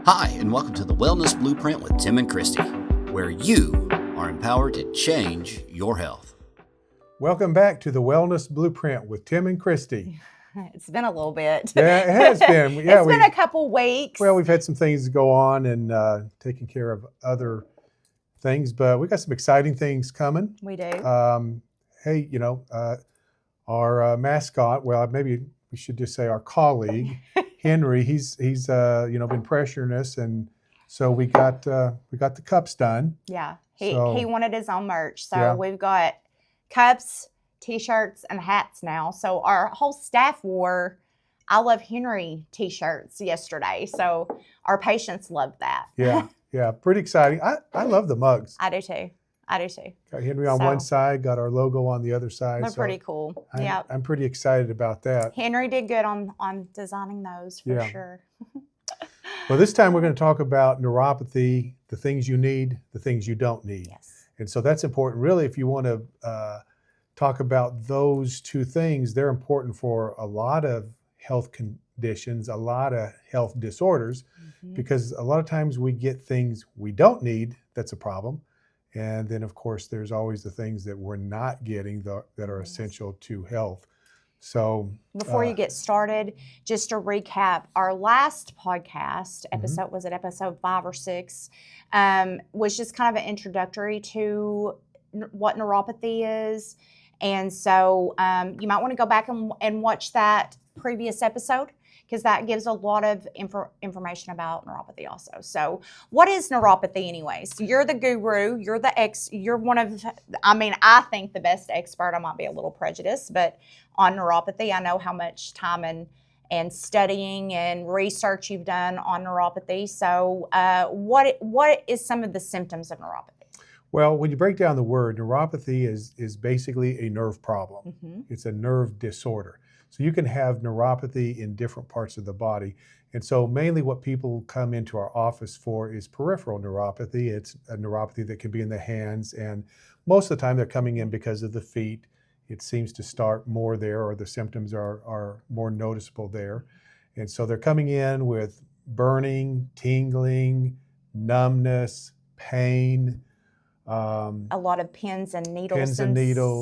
Hi, and welcome to the Wellness Blueprint with Tim and Christy, where you are empowered to change your health. Welcome back to the Wellness Blueprint with Tim and Christy. It's been a little bit. Yeah, it has been. Yeah, it's been a couple weeks. Well, we've had some things go on and taking care of other things, but we got some exciting things coming. We do. Hey, our mascot, well, maybe we should just say our colleague, Henry, he's been pressuring us, and so we got the cups done. Yeah, he wanted his own merch, so yeah. We've got cups, t-shirts, and hats now. So our whole staff wore I Love Henry t-shirts yesterday, so our patients loved that. Yeah, pretty exciting. I love the mugs. I do too. Got Henry on one side, got our logo on the other side. They're pretty cool. Yeah, I'm pretty excited about that. Henry did good on designing those for sure. Well, this time we're going to talk about neuropathy, the things you need, the things you don't need. Yes. And so that's important. Really, if you want to talk about those two things, they're important for a lot of health conditions, a lot of health disorders, because a lot of times we get things we don't need, that's a problem. And then, of course, there's always the things that we're not getting that are essential to health. So before you get started, just to recap, our last podcast episode, was it episode 5 or 6, was just kind of an introductory to what neuropathy is. And so you might want to go back and watch that previous episode, because that gives a lot of information about neuropathy also. So what is neuropathy anyways? You're the guru, you're one of, I think the best expert. I might be a little prejudiced, but on neuropathy, I know how much time and studying and research you've done on neuropathy. So what is some of the symptoms of neuropathy? Well, when you break down the word, neuropathy is basically a nerve problem. It's a nerve disorder. So you can have neuropathy in different parts of the body. And so mainly what people come into our office for is peripheral neuropathy. It's a neuropathy that can be in the hands, and most of the time they're coming in because of the feet. It seems to start more there, or the symptoms are more noticeable there. And so they're coming in with burning, tingling, numbness, pain, a lot of pins and needles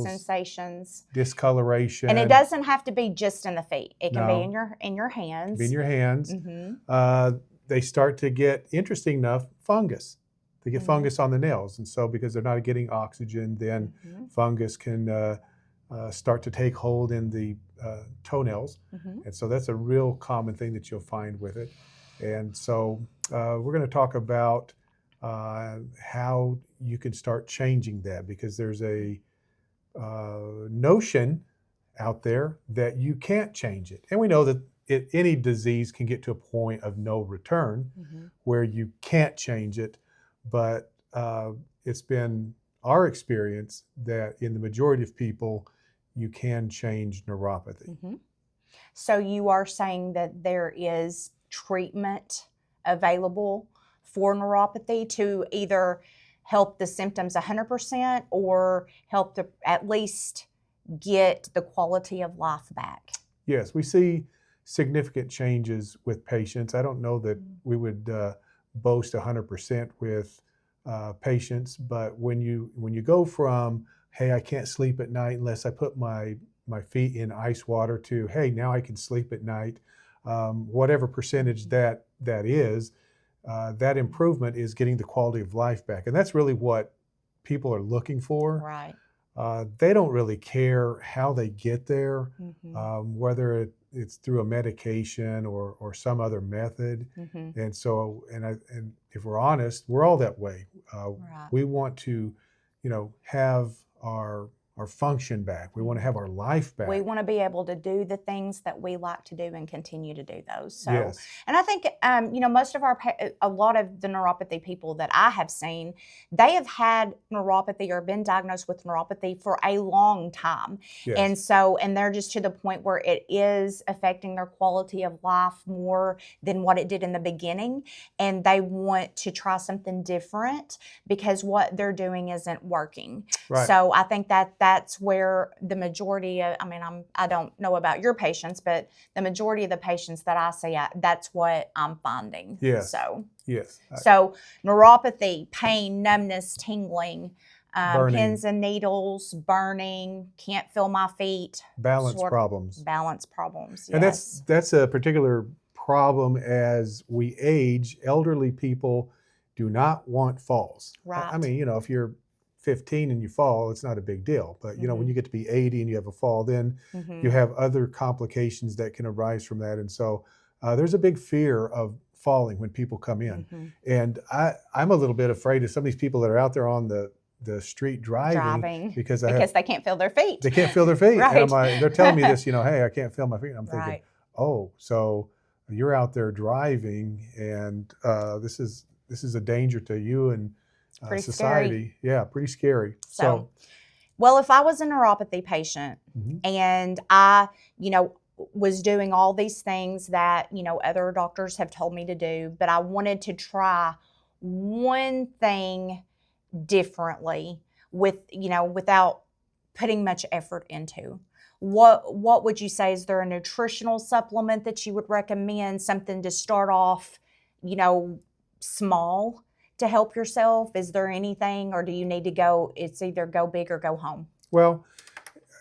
sensations, discoloration, and it doesn't have to be just in the feet. It can be in your hands. Be in your hands. They start to get, interesting enough, fungus. They get fungus on the nails, and so because they're not getting oxygen, then fungus can start to take hold in the toenails, and so that's a real common thing that you'll find with it. And so we're going to talk about how you can start changing that, because there's a notion out there that you can't change it. And we know that any disease can get to a point of no return where you can't change it, but it's been our experience that in the majority of people, you can change neuropathy. So you are saying that there is treatment available for neuropathy to either help the symptoms 100% or help to at least get the quality of life back? Yes, we see significant changes with patients. I don't know that we would boast 100% with patients, but when you go from, hey, I can't sleep at night unless I put my feet in ice water, to, hey, now I can sleep at night, whatever percentage that is, that improvement is getting the quality of life back. And that's really what people are looking for. Right. They don't really care how they get there, whether it's through a medication or some other method. And so, and if we're honest, we're all that way. We want to, have our function back. We want to have our life back. We want to be able to do the things that we like to do and continue to do those. So, yes. And I think, a lot of the neuropathy people that I have seen, they have had neuropathy or been diagnosed with neuropathy for a long time. Yes. And they're just to the point where it is affecting their quality of life more than what it did in the beginning. And they want to try something different because what they're doing isn't working. Right. So I think that that's where the majority of, I don't know about your patients, but the majority of the patients that I see, that's what I'm finding. Yes. So, yes. so neuropathy, pain, numbness, tingling, Burning. pins and needles, burning, can't feel my feet. Balance problems. Balance problems, yes. And that's a particular problem as we age. Elderly people do not want falls. Right. I mean, if you're 15 and you fall, it's not a big deal. But, when you get to be 80 and you have a fall, then you have other complications that can arise from that. And so there's a big fear of falling when people come in. And I'm a little bit afraid of some of these people that are out there on the street driving because they can't feel their feet. They can't feel their feet. Right. And they're telling me this, hey, I can't feel my feet. I'm thinking, Right. oh, so you're out there driving, and this is a danger to you and society. Scary. Yeah, pretty scary. So, well, if I was a neuropathy patient and I, was doing all these things that, other doctors have told me to do, but I wanted to try one thing differently without putting much effort into. What would you say? Is there a nutritional supplement that you would recommend, something to start off, small to help yourself? Is there anything, or do you need to it's either go big or go home? Well,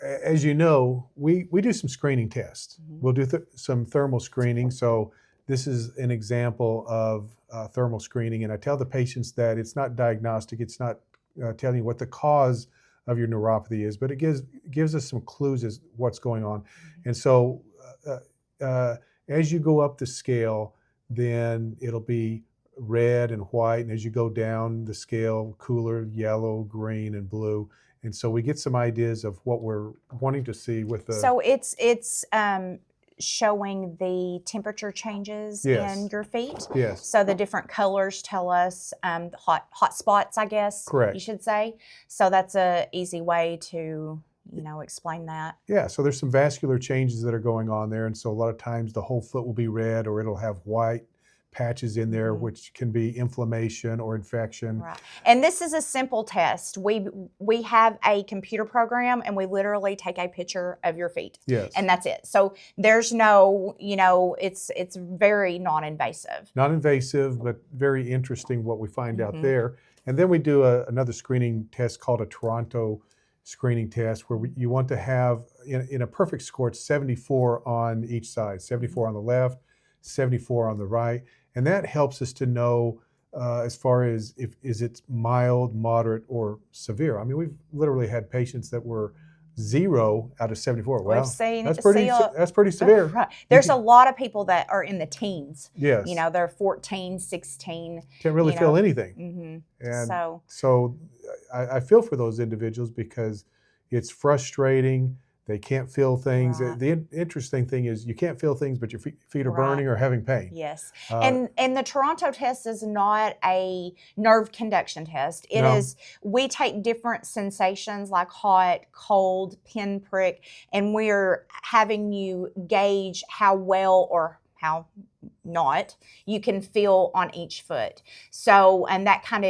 as you know, we do some screening tests. We'll do some thermal screening. So this is an example of thermal screening. And I tell the patients that it's not diagnostic. It's not telling you what the cause of your neuropathy is, but it gives us some clues as what's going on. And so as you go up the scale, then it'll be red and white. And as you go down the scale, cooler, yellow, green, and blue. And so we get some ideas of what we're wanting to see with the... So it's showing the temperature changes in your feet. Yes. So the different colors tell us hot spots, I guess. Correct. You should say. So that's a easy way to explain that. Yeah. So there's some vascular changes that are going on there, and so a lot of times the whole foot will be red, or it'll have white patches in there, which can be inflammation or infection. Right. And this is a simple test. We have a computer program, and we literally take a picture of your feet. Yes. And that's it. So there's no, it's very non-invasive. Non-invasive, but very interesting what we find out there. And then we do another screening test called a Toronto screening test, where you want to have, in a perfect score, it's 74 on each side, 74 on the left, 74 on the right. And that helps us to know as far as is it mild, moderate, or severe. I mean, we've literally had patients that were 0 out of 74. Well, that's pretty severe. Right. There's a lot of people that are in the teens. Yes. They're 14, 16. Can't really feel anything. And so I feel for those individuals because it's frustrating. They can't feel things. Right. The interesting thing is you can't feel things, but your feet are burning or having pain. Yes. And the Toronto test is not a nerve conduction test. It is, we take different sensations like hot, cold, pinprick, and we're having you gauge how well or how not you can feel on each foot. So, and that kind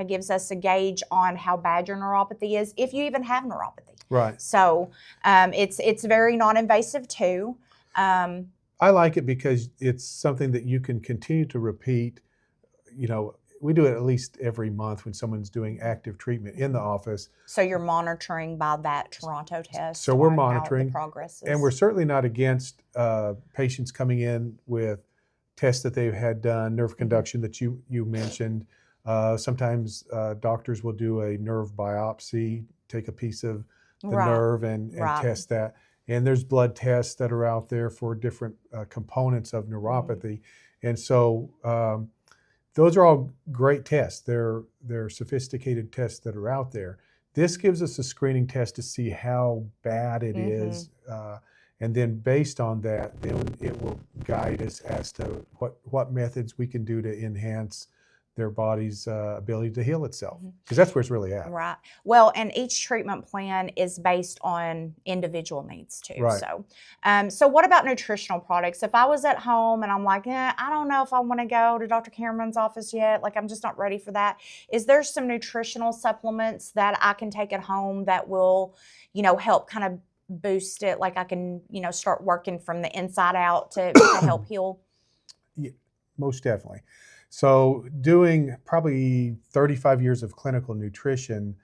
of gives us a gauge on how bad your neuropathy is, if you even have neuropathy. Right. So it's very non-invasive too. I like it because it's something that you can continue to repeat. We do it at least every month when someone's doing active treatment in the office. So you're monitoring by that Toronto test. So we're monitoring how the progress is. And we're certainly not against patients coming in with tests that they've had done, nerve conduction that you mentioned. Sometimes doctors will do a nerve biopsy, take a piece of the nerve and test that. And there's blood tests that are out there for different components of neuropathy. And so those are all great tests. They're sophisticated tests that are out there. This gives us a screening test to see how bad it is. And then based on that, then it will guide us as to what methods we can do to enhance their body's ability to heal itself, because that's where it's really at. Right. Well, and each treatment plan is based on individual needs too. Right. So what about nutritional products? If I was at home and I'm like, I don't know if I want to go to Dr. Cameron's office yet, like I'm just not ready for that. Is there some nutritional supplements that I can take at home that will, help kind of boost it? Like I can, start working from the inside out to help heal? Yeah, most definitely. So doing probably 35 years of clinical nutrition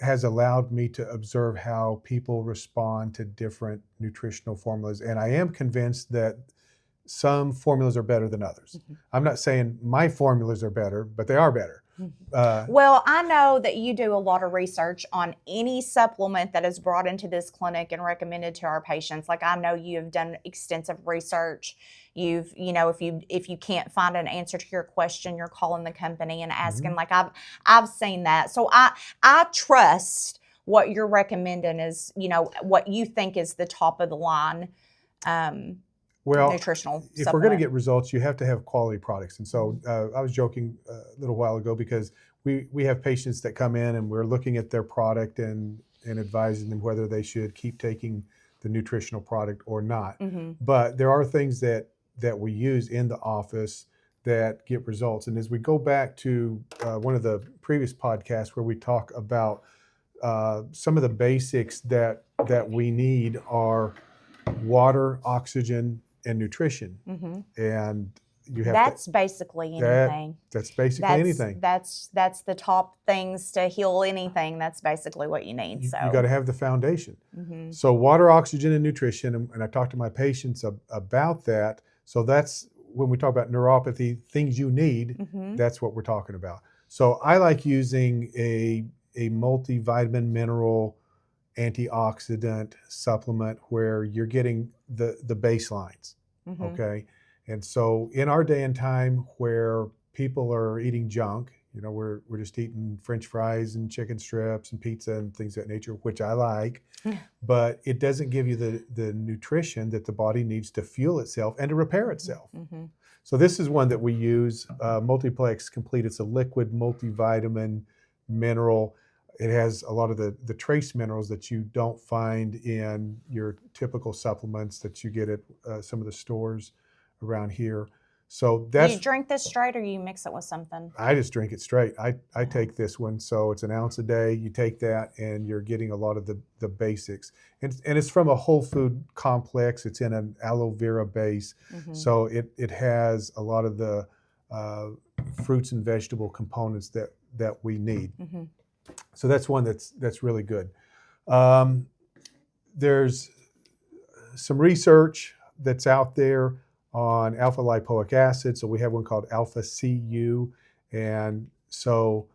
has allowed me to observe how people respond to different nutritional formulas. And I am convinced that some formulas are better than others. I'm not saying my formulas are better, but they are better. Well, I know that you do a lot of research on any supplement that is brought into this clinic and recommended to our patients. Like I know you have done extensive research. You've, if you can't find an answer to your question, you're calling the company and asking. Like I've seen that. So I trust what you're recommending is, what you think is the top of the line. Nutritional if supplement. we're going to get results, you have to have quality products. And so I was joking a little while ago because we have patients that come in and we're looking at their product and advising them whether they should keep taking the nutritional product or not. But there are things that we use in the office that get results. And as we go back to one of the previous podcasts where we talk about some of the basics that we need are water, oxygen, and nutrition. And you have that's basically anything. That's basically anything. That's the top things to heal anything. That's basically what you need. You got to have the foundation. So water, oxygen, and nutrition. And I talk to my patients about that. So that's when we talk about neuropathy, things you need, that's what we're talking about. So I like using a multivitamin, mineral, antioxidant supplement where you're getting the baselines. Okay. And so in our day and time where people are eating junk, we're just eating French fries and chicken strips and pizza and things of that nature, which I like, but it doesn't give you the nutrition that the body needs to fuel itself and to repair itself. So this is one that we use, Multiplex Complete. It's a liquid multivitamin mineral. It has a lot of the trace minerals that you don't find in your typical supplements that you get at some of the stores around here. So that's. Do you drink this straight or you mix it with something? I just drink it straight. I take this one, so it's an ounce a day. You take that and you're getting a lot of the basics. And it's from a whole food complex. It's in an aloe vera base. So it has a lot of the fruits and vegetable components that we need. So that's one that's really good. There's some research that's out there on alpha lipoic acid. So we have one called alpha CU, and so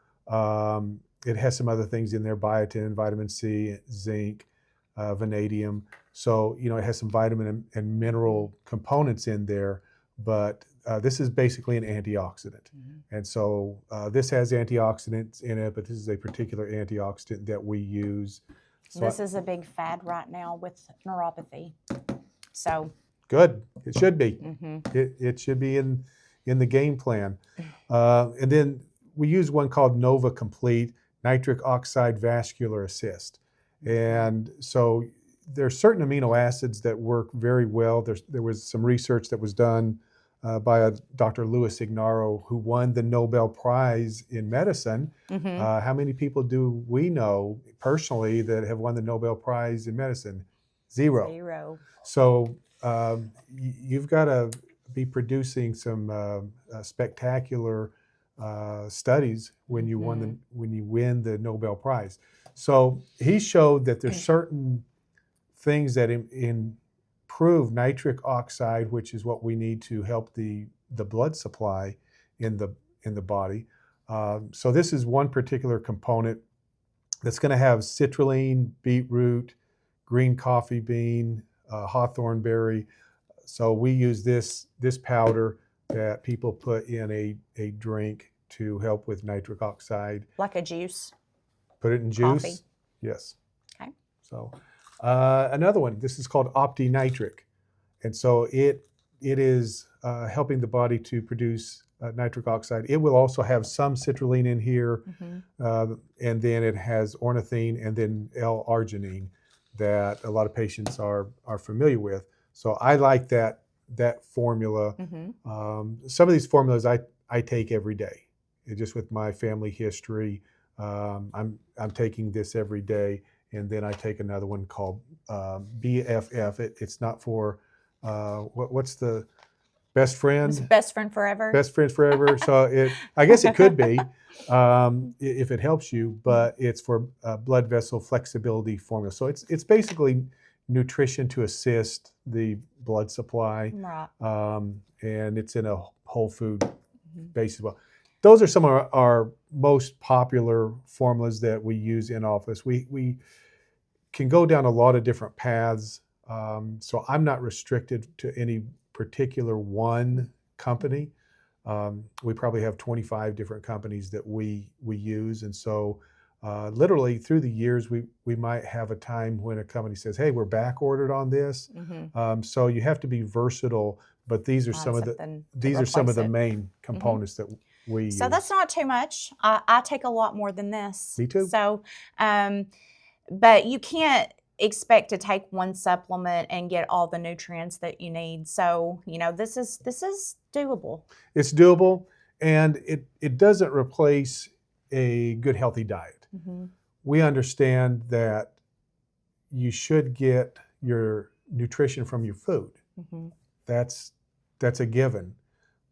it has some other things in there: biotin, vitamin C, zinc, vanadium. So it has some vitamin and mineral components in there, but this is basically an antioxidant. And so this has antioxidants in it, but this is a particular antioxidant that we use. So this is a big fad right now with neuropathy. So good. It should be. It should be in the game plan. And then we use one called Nova Complete, nitric oxide vascular assist. And so there's certain amino acids that work very well. There was some research that was done by Dr. Louis Ignarro, who won the Nobel Prize in medicine. How many people do we know personally that have won the Nobel Prize in medicine? Zero. So you've got to be producing some spectacular studies when you win the Nobel Prize. So he showed that there's certain things that improve nitric oxide, which is what we need to help the blood supply in the body. So this is one particular component that's going to have citrulline, beetroot, green coffee bean, hawthorn berry. So we use this powder that people put in a drink to help with nitric oxide. Like a juice? Put it in juice. Coffee. Yes. Okay. So another one, this is called OptiNitric. And so it is helping the body to produce nitric oxide. It will also have some citrulline in here, and then it has ornithine and then L-arginine that a lot of patients are familiar with. So I like that formula. Some of these formulas I take every day. Just with my family history, I'm taking this every day, and then I take another one called BFF. It's not for what's the best friend? It's best friend forever. Best friends forever. So I guess it could be if it helps you, but it's for blood vessel flexibility formula. So it's basically nutrition to assist the blood supply, Right. and it's in a whole food base as well. Those are some of our most popular formulas that we use in office. We can go down a lot of different paths, so I'm not restricted to any particular one company. We probably have 25 different companies that we use, and so literally through the years we might have a time when a company says, hey, we're back ordered on this. So you have to be versatile, but these are some of the main components that we use. So that's not too much. I take a lot more than this. Me too. So but you can't expect to take one supplement and get all the nutrients that you need. So, this is doable. It's doable, and it doesn't replace a good, healthy diet. We understand that you should get your nutrition from your food. That's a given.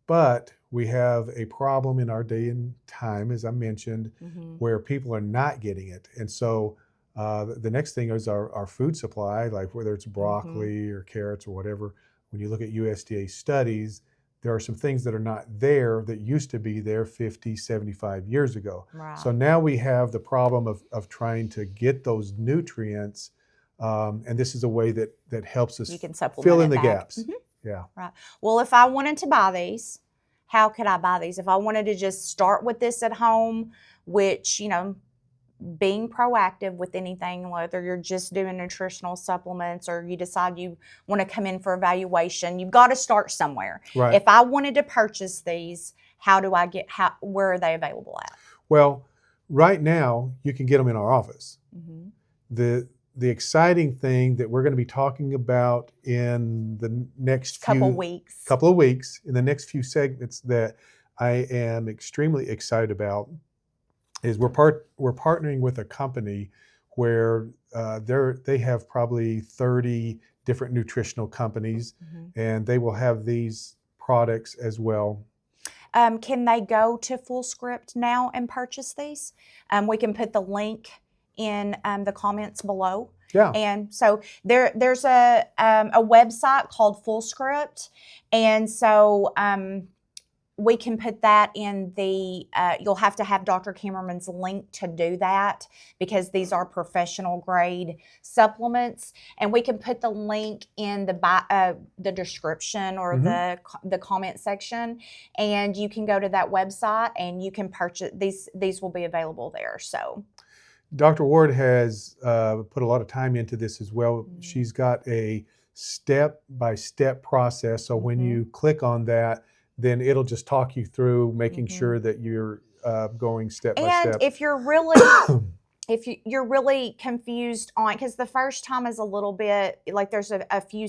But we have a problem in our day and time, as I mentioned, where people are not getting it. And so the next thing is our food supply, like whether it's broccoli or carrots or whatever. When you look at USDA studies, there are some things that are not there that used to be there 50, 75 years ago. Right. So now we have the problem of trying to get those nutrients, and this is a way that helps us fill in the gaps. Yeah. Right. Well, if I wanted to buy these, how could I buy these? If I wanted to just start with this at home, which, being proactive with anything, whether you're just doing nutritional supplements or you decide you want to come in for evaluation, you've got to start somewhere. Right. If I wanted to purchase these, where are they available at? Well, right now you can get them in our office. The exciting thing that we're going to be talking about in the next couple of weeks, in the next few segments that I am extremely excited about, is we're partnering with a company where they have probably 30 different nutritional companies, and they will have these products as well. Can they go to FullScript now and purchase these? We can put the link in the comments below. Yeah. And so there's a website called FullScript, and so we can put that in the, you'll have to have Dr. Kimmerman's link to do that because these are professional grade supplements. And we can put the link in the description or the comment section. And you can go to that website and you can purchase, these will be available there. So Dr. Ward has put a lot of time into this as well. She's got a step-by-step process. So when you click on that, then it'll just talk you through making sure that you're going step by step. And if you're really confused on, because the first time is a little bit like there's a few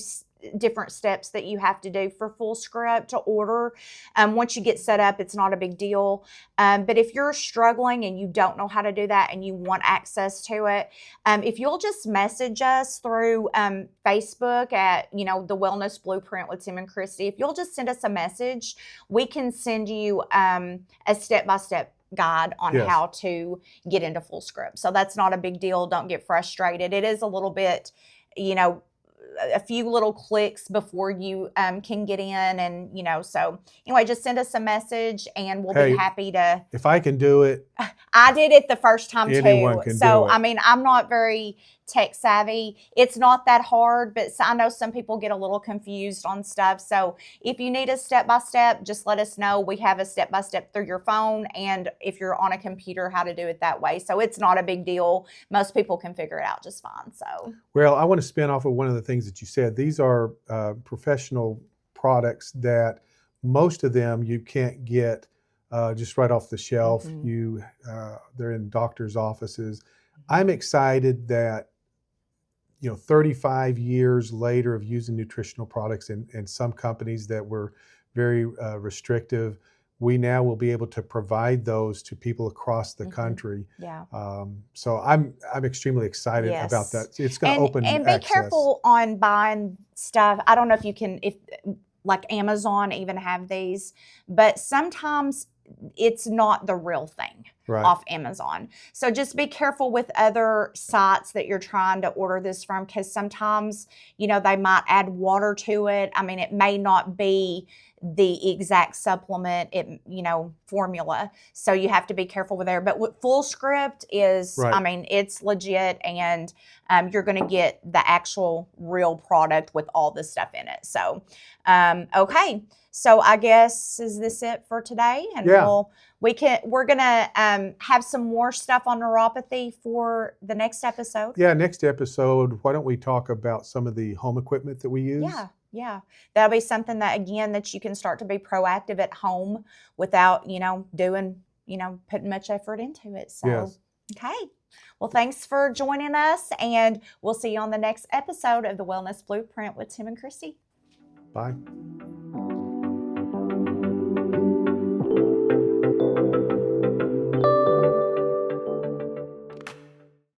different steps that you have to do for FullScript to order. Once you get set up, it's not a big deal. But if you're struggling and you don't know how to do that and you want access to it, if you'll just message us through Facebook at, the Wellness Blueprint with Tim and Christy, if you'll just send us a message, we can send you a step-by-step guide on how to get into FullScript. So that's not a big deal. Don't get frustrated. It is a little bit, a few little clicks before you can get in, and so anyway, just send us a message and we'll be happy to. If I can do it, I did it the first time anyone too. Can so do it. I mean, I'm not very tech savvy. It's not that hard, but I know some people get a little confused on stuff. So if you need a step-by-step, just let us know. We have a step-by-step through your phone, and if you're on a computer, how to do it that way. So it's not a big deal. Most people can figure it out just fine. So well, I want to spin off of one of the things that you said. These are professional products that most of them you can't get just right off the shelf. They're in doctors' offices. I'm excited that 35 years later of using nutritional products in some companies that were very restrictive, we now will be able to provide those to people across the country. Yeah. So I'm extremely excited about that. It's going to open and be access. careful on buying stuff. I don't know if you can, if like Amazon even have these, but sometimes it's not the real thing off Amazon. So just be careful with other sites that you're trying to order this from, because sometimes, they might add water to it. I mean, it may not be the exact supplement, formula. So you have to be careful with there. But what Full Script is, I mean, it's legit, and you're going to get the actual real product with all this stuff in it. So, okay. So I guess, is this it for today? And we're gonna have some more stuff on neuropathy for the next episode. Yeah, next episode, why don't we talk about some of the home equipment that we use? Yeah. That'll be something that, again, that you can start to be proactive at home without, putting much effort into it. So, okay. Well, thanks for joining us, and we'll see you on the next episode of the Wellness Blueprint with Tim and Christy. Bye.